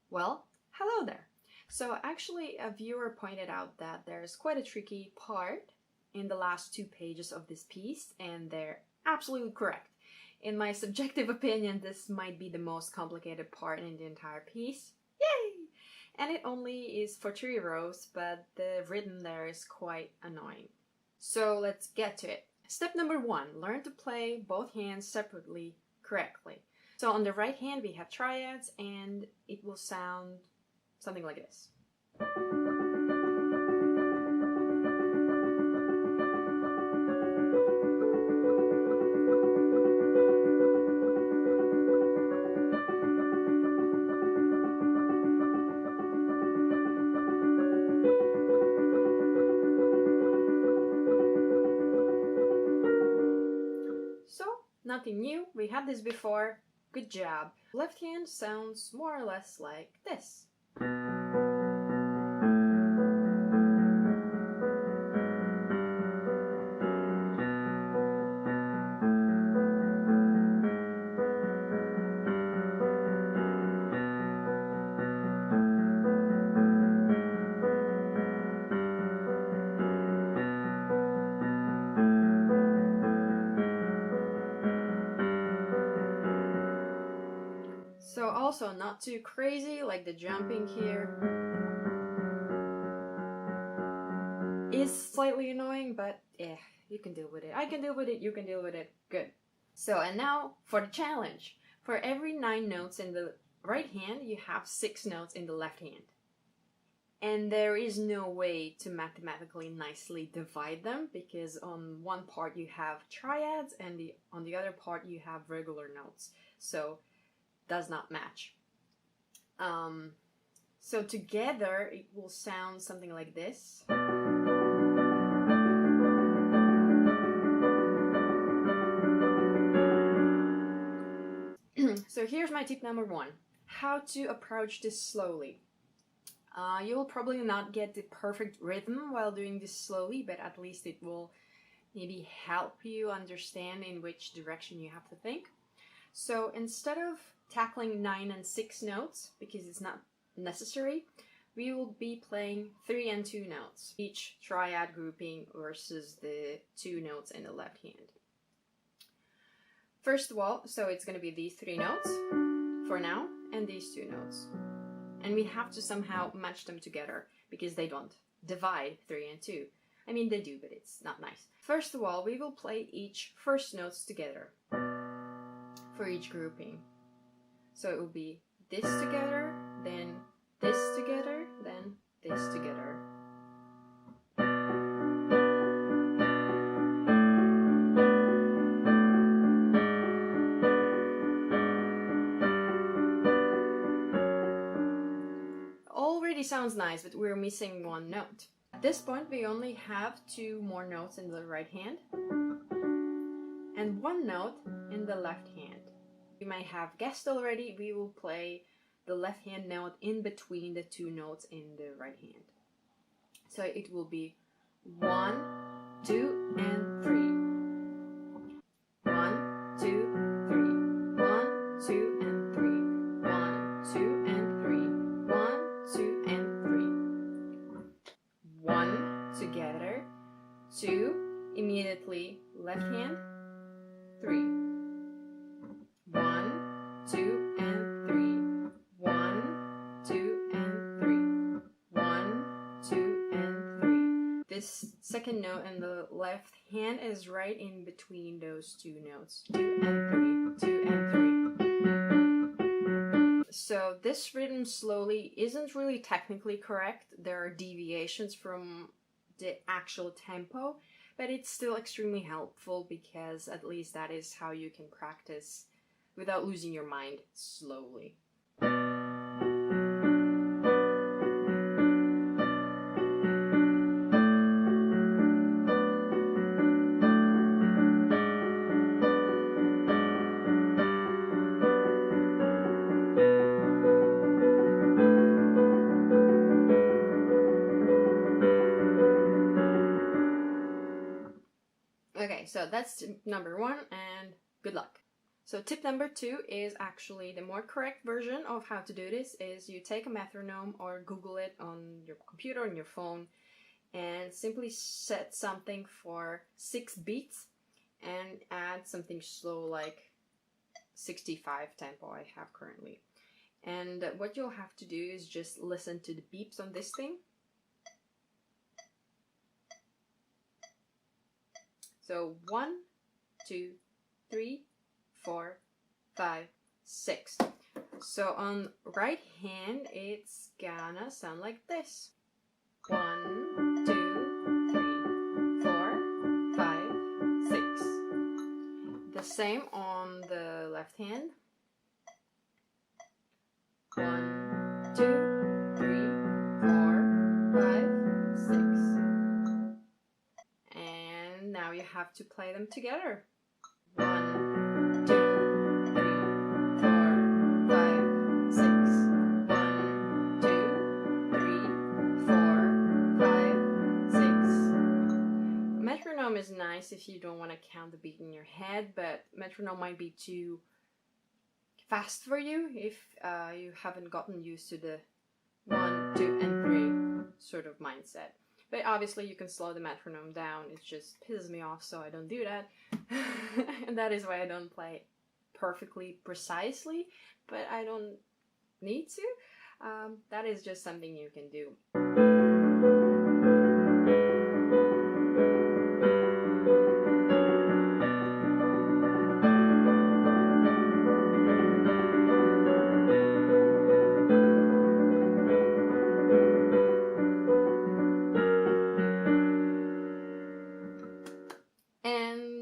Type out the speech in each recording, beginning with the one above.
Well, hello there. So actually a viewer pointed out that there's quite a tricky part in the last 2 pages of this piece, and they're absolutely correct. In my subjective opinion, this might be the most complicated part in the entire piece. Yay! And it only is for 3 rows, but the rhythm there is quite annoying. So let's get to it. Step number 1, learn to play both hands separately correctly. So on the right hand we have triads, and it will sound something like this. So, nothing new, we had this before. Good job. Left hand sounds more or less like this. So also not too crazy, like the jumping here is slightly annoying, but you can deal with it. I can deal with it, you can deal with it. Good. So, and now for the challenge. For every 9 notes in the right hand, you have 6 notes in the left hand. And there is no way to mathematically nicely divide them, because on one part you have triads and on the other part you have regular notes. So does not match. So together it will sound something like this. So here's my tip number 1. How to approach this slowly. You'll probably not get the perfect rhythm while doing this slowly, but at least it will maybe help you understand in which direction you have to think. So instead of tackling 9 and 6 notes, because it's not necessary, we will be playing 3 and 2 notes, each triad grouping versus the 2 notes in the left hand. First of all, so it's going to be these 3 notes for now, and these 2 notes. And we have to somehow match them together, because they don't divide 3 and 2. I mean, they do, but it's not nice. First of all, we will play each first notes together for each grouping. So it will be this together, then this together, then this together. Already sounds nice, but we're missing 1 note. At this point we only have 2 more notes in the right hand and 1 note in the left hand. You might have guessed already, we will play the left hand note in between the 2 notes in the right hand. So it will be 1, 2, and 3. 1, 2, 3. 1, 2, and 3. 1, 2, and 3. 1, 2, and 3. 1 together, 2 immediately left hand, 3. 1, 2, and 3. 1, 2, and 3. 1, 2, and 3. This second note in the left hand is right in between those 2 notes. 2 and 3. 2 and 3. So this rhythm slowly isn't really technically correct. There are deviations from the actual tempo, but it's still extremely helpful, because at least that is how you can practice without losing your mind slowly. Okay, so that's number 1, and good luck. So tip number 2 is actually the more correct version of how to do this is you take a metronome or Google it on your computer, on your phone, and simply set something for 6 beats and add something slow like 65 tempo I have currently. And what you'll have to do is just listen to the beeps on this thing. So 1, 2, 3, 4, 5, 6. So on right hand, it's gonna sound like this. 1, 2, 3, 4, 5, 6. The same on the left hand. 1, 2, 3, 4, 5, 6. And now you have to play them together. 1, 2, 3, 4, 5, 6. 1, 2, 3, 4, 5, 6. Metronome is nice if you don't want to count the beat in your head, but metronome might be too fast for you if you haven't gotten used to the 1, 2, and 3 sort of mindset. But obviously you can slow the metronome down. It just pisses me off, so I don't do that. And that is why I don't play perfectly precisely, but I don't need to. That is just something you can do.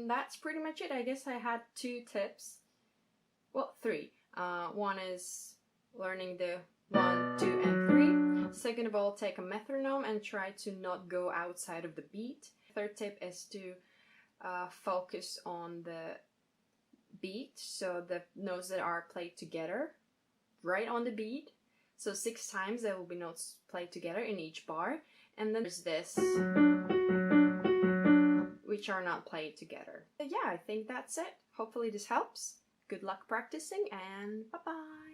That's pretty much it. I guess I had 2 tips. Well, 3. One is learning the 1, 2, and 3. Second of all, take a metronome and try to not go outside of the beat. Third tip is to focus on the beat, so the notes that are played together right on the beat. So 6 times there will be notes played together in each bar. And then there's this, which are not played together. But yeah, I think that's it. Hopefully this helps. Good luck practicing, and bye-bye!